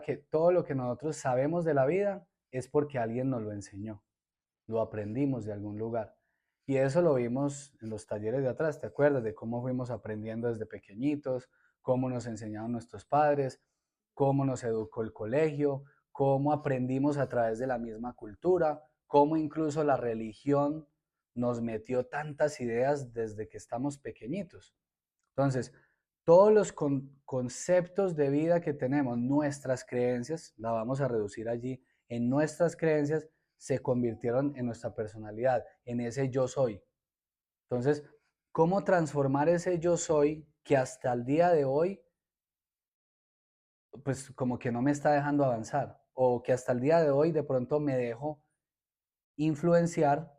que todo lo que nosotros sabemos de la vida es porque alguien nos lo enseñó, lo aprendimos de algún lugar. Y eso lo vimos en los talleres de atrás, ¿te acuerdas? De cómo fuimos aprendiendo desde pequeñitos, cómo nos enseñaron nuestros padres, cómo nos educó el colegio, cómo aprendimos a través de la misma cultura, cómo incluso la religión nos metió tantas ideas desde que estamos pequeñitos. Entonces, todos los conceptos de vida que tenemos, nuestras creencias, la vamos a reducir allí, en nuestras creencias se convirtieron en nuestra personalidad, en ese yo soy. Entonces, ¿cómo transformar ese yo soy que hasta el día de hoy, pues como que no me está dejando avanzar? O que hasta el día de hoy de pronto me dejo influenciar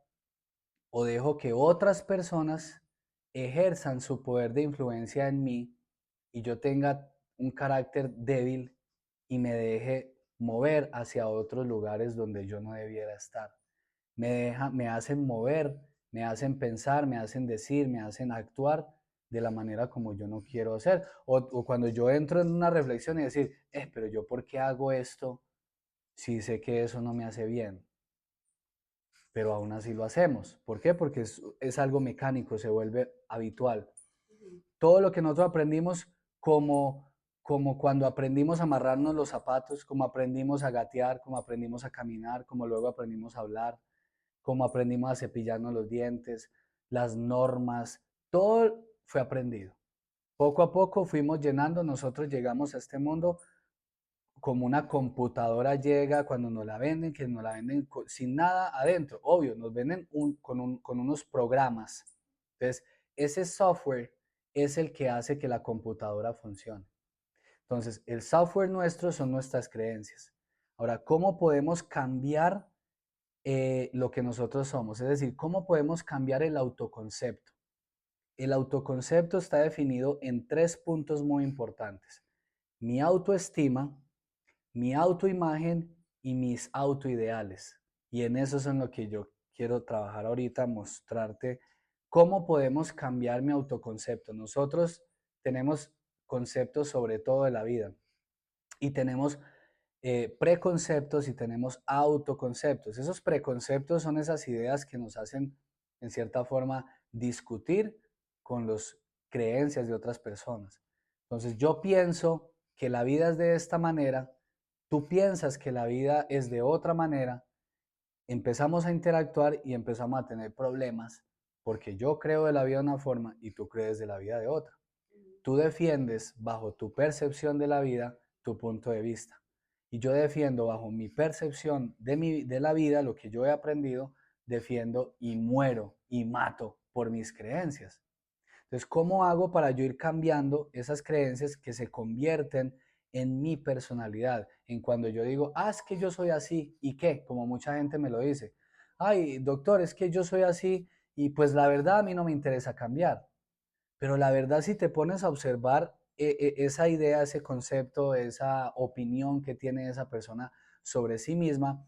o dejo que otras personas ejerzan su poder de influencia en mí y yo tenga un carácter débil y me deje mover hacia otros lugares donde yo no debiera estar. Me hacen mover, me hacen pensar, me hacen decir, me hacen actuar de la manera como yo no quiero hacer. O cuando yo entro en una reflexión y decir, pero yo ¿por qué hago esto si sé que eso no me hace bien? Pero aún así lo hacemos. ¿Por qué? Porque es algo mecánico, se vuelve habitual. Todo lo que nosotros aprendimos como cuando aprendimos a amarrarnos los zapatos, como aprendimos a gatear, como aprendimos a caminar, como luego aprendimos a hablar, como aprendimos a cepillarnos los dientes, las normas, todo fue aprendido. Poco a poco fuimos llenando, nosotros llegamos a este mundo como una computadora llega cuando nos la venden, que nos la venden sin nada adentro. Obvio, nos venden con unos programas. Entonces, ese software es el que hace que la computadora funcione. Entonces, el software nuestro son nuestras creencias. Ahora, ¿cómo podemos cambiar lo que nosotros somos? Es decir, ¿cómo podemos cambiar el autoconcepto? El autoconcepto está definido en tres puntos muy importantes. Mi autoestima, mi autoimagen y mis autoideales. Y en eso es en lo que yo quiero trabajar ahorita, mostrarte cómo podemos cambiar mi autoconcepto. Nosotros tenemos conceptos sobre todo de la vida y tenemos preconceptos y tenemos autoconceptos. Esos preconceptos son esas ideas que nos hacen, en cierta forma, discutir con las creencias de otras personas. Entonces, yo pienso que la vida es de esta manera, tú piensas que la vida es de otra manera, empezamos a interactuar y empezamos a tener problemas porque yo creo de la vida de una forma y tú crees de la vida de otra. Tú defiendes bajo tu percepción de la vida tu punto de vista y yo defiendo bajo mi percepción de la vida, lo que yo he aprendido, defiendo y muero y mato por mis creencias. Entonces, ¿cómo hago para yo ir cambiando esas creencias que se convierten en mi personalidad? En cuando yo digo, es que yo soy así, ¿y qué? Como mucha gente me lo dice. Ay, doctor, es que yo soy así y pues la verdad a mí no me interesa cambiar. Pero la verdad, si te pones a observar esa idea, ese concepto, esa opinión que tiene esa persona sobre sí misma,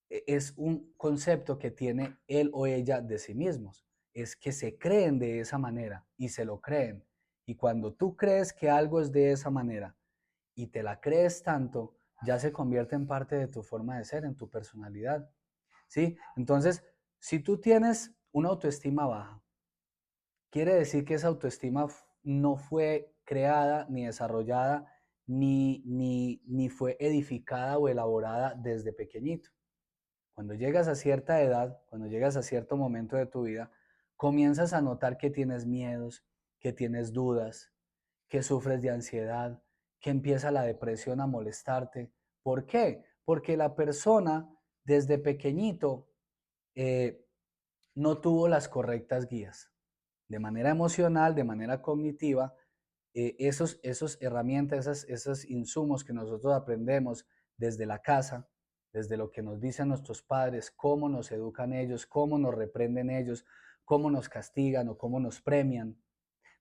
es un concepto que tiene él o ella de sí mismos. Es que se creen de esa manera y se lo creen. Y cuando tú crees que algo es de esa manera y te la crees tanto, ya se convierte en parte de tu forma de ser, en tu personalidad. ¿Sí? Entonces, si tú tienes una autoestima baja, quiere decir que esa autoestima no fue creada ni desarrollada ni fue edificada o elaborada desde pequeñito. Cuando llegas a cierta edad, cuando llegas a cierto momento de tu vida, comienzas a notar que tienes miedos, que tienes dudas, que sufres de ansiedad, que empieza la depresión a molestarte. ¿Por qué? Porque la persona desde pequeñito eh, no tuvo las correctas guías. De manera emocional, de manera cognitiva, esos herramientas, esos insumos que nosotros aprendemos desde la casa, desde lo que nos dicen nuestros padres, cómo nos educan ellos, cómo nos reprenden ellos, cómo nos castigan o cómo nos premian,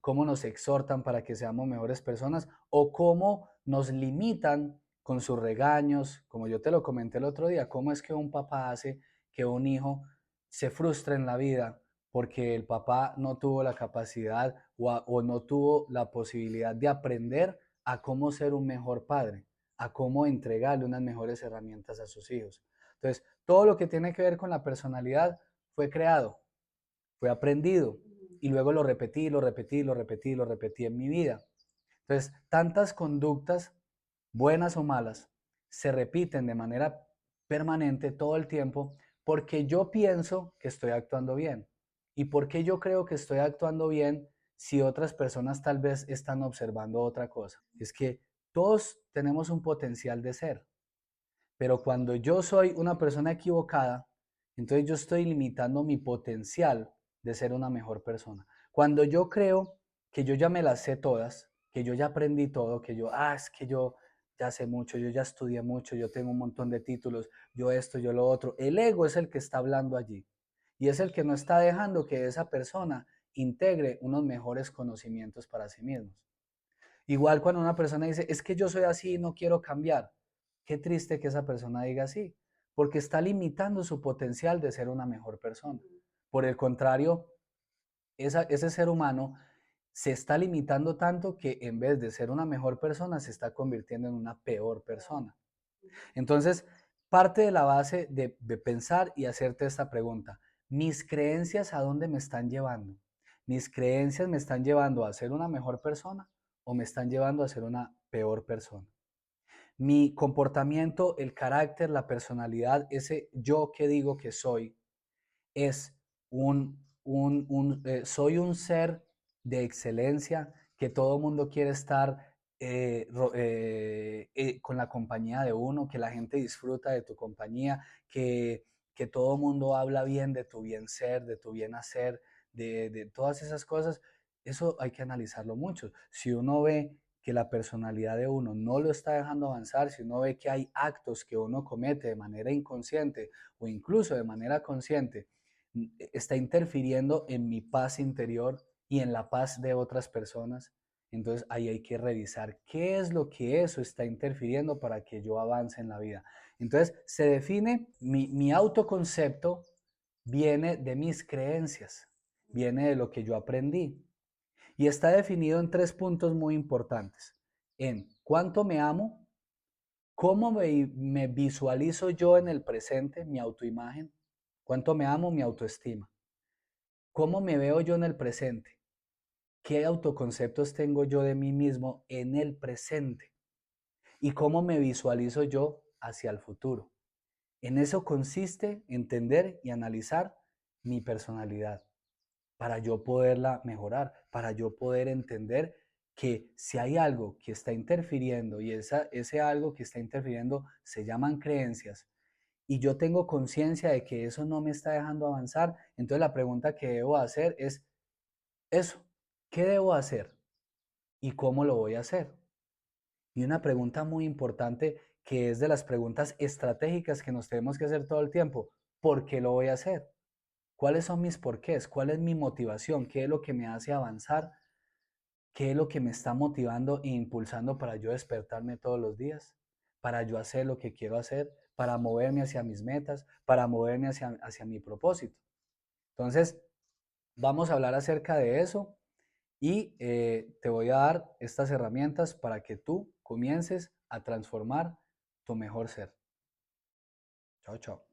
cómo nos exhortan para que seamos mejores personas o cómo nos limitan con sus regaños, como yo te lo comenté el otro día, cómo es que un papá hace que un hijo se frustre en la vida porque el papá no tuvo la capacidad o no tuvo la posibilidad de aprender a cómo ser un mejor padre. a cómo entregarle unas mejores herramientas a sus hijos. Entonces, todo lo que tiene que ver con la personalidad fue creado, fue aprendido y luego lo repetí, lo repetí, lo repetí, lo repetí en mi vida. Entonces, tantas conductas, buenas o malas, se repiten de manera permanente todo el tiempo porque yo pienso que estoy actuando bien. ¿Y porque yo creo que estoy actuando bien si otras personas tal vez están observando otra cosa? Es que todos tenemos un potencial de ser, pero cuando yo soy una persona equivocada, entonces yo estoy limitando mi potencial de ser una mejor persona. Cuando yo creo que yo ya me las sé todas, que yo ya aprendí todo, que yo, es que yo ya sé mucho, yo ya estudié mucho, yo tengo un montón de títulos, yo esto, yo lo otro. El ego es el que está hablando allí y es el que no está dejando que esa persona integre unos mejores conocimientos para sí mismos. Igual cuando una persona dice, es que yo soy así y no quiero cambiar. Qué triste que esa persona diga así, porque está limitando su potencial de ser una mejor persona. Por el contrario, ese ser humano se está limitando tanto que en vez de ser una mejor persona, se está convirtiendo en una peor persona. Entonces, parte de la base de pensar y hacerte esta pregunta, ¿mis creencias a dónde me están llevando? ¿Mis creencias me están llevando a ser una mejor persona o me están llevando a ser una peor persona? Mi comportamiento, el carácter, la personalidad, ese yo que digo que soy, es soy un ser de excelencia que todo mundo quiere estar con la compañía de uno, que la gente disfruta de tu compañía, que todo mundo habla bien de tu bien ser, de tu bien hacer, de todas esas cosas. Eso hay que analizarlo mucho. Si uno ve que la personalidad de uno no lo está dejando avanzar, si uno ve que hay actos que uno comete de manera inconsciente o incluso de manera consciente, está interfiriendo en mi paz interior y en la paz de otras personas, entonces ahí hay que revisar qué es lo que eso está interfiriendo para que yo avance en la vida. Entonces se define, mi autoconcepto viene de mis creencias, viene de lo que yo aprendí y está definido en 3 puntos muy importantes, en cuánto me amo, cómo me visualizo yo en el presente, mi autoimagen, cuánto me amo, mi autoestima. ¿Cómo me veo yo en el presente? ¿Qué autoconceptos tengo yo de mí mismo en el presente? ¿Y cómo me visualizo yo hacia el futuro? En eso consiste entender y analizar mi personalidad para yo poderla mejorar, para yo poder entender que si hay algo que está interfiriendo y ese algo que está interfiriendo se llaman creencias y yo tengo conciencia de que eso no me está dejando avanzar, entonces la pregunta que debo hacer es eso, ¿qué debo hacer y cómo lo voy a hacer? Y una pregunta muy importante que es de las preguntas estratégicas que nos tenemos que hacer todo el tiempo, ¿por qué lo voy a hacer? ¿Cuáles son mis porqués? ¿Cuál es mi motivación? ¿Qué es lo que me hace avanzar? ¿Qué es lo que me está motivando e impulsando para yo despertarme todos los días? Para yo hacer lo que quiero hacer, para moverme hacia mis metas, para moverme hacia mi propósito. Entonces, vamos a hablar acerca de eso y te voy a dar estas herramientas para que tú comiences a transformar tu mejor ser. Chao, chao.